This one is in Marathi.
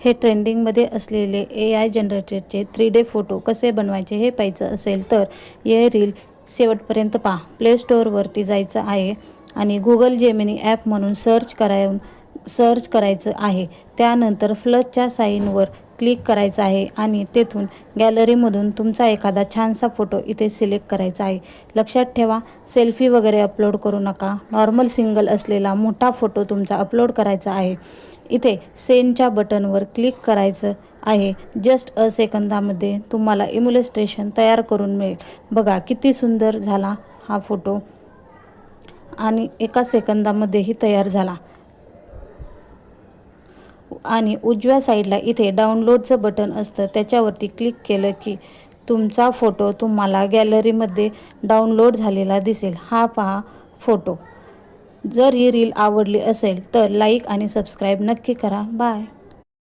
हे ट्रेंडिंगमध्ये असलेले AI जनरेटेडचे 3D फोटो कसे बनवायचे हे पाहायचं असेल तर हे रील शेवटपर्यंत पहा. प्ले स्टोअरवरती जायचं आहे आणि गुगल जेमिनी ॲप म्हणून सर्च करायचं आहे. त्यानंतर प्लसच्या साईनवर क्लिक करायचं आहे आणि तेथून गॅलरीमधून तुमचा एखादा छानसा फोटो इथे सिलेक्ट करायचा आहे. लक्षात ठेवा, सेल्फी वगैरे अपलोड करू नका. नॉर्मल सिंगल असलेला मोठा फोटो तुमचा अपलोड करायचा आहे. इथे सेंडच्या बटनवर क्लिक करायचं आहे. जस्ट सेकंदामध्ये तुम्हाला इम्युलेस्ट्रेशन तयार करून मिळेल. बघा किती सुंदर झाला हा फोटो आणि एका सेकंदामध्येही तयार झाला. आणि उजव्या साईडला इथे डाउनलोडचं बटन असतं, त्याच्यावरती क्लिक केलं की तुमचा फोटो तुम्हाला गॅलरीमध्ये डाउनलोड झालेला दिसेल. हा पहा फोटो. जर ही रील आवडली असेल तर लाईक आणि सबस्क्राईब नक्की करा. बाय.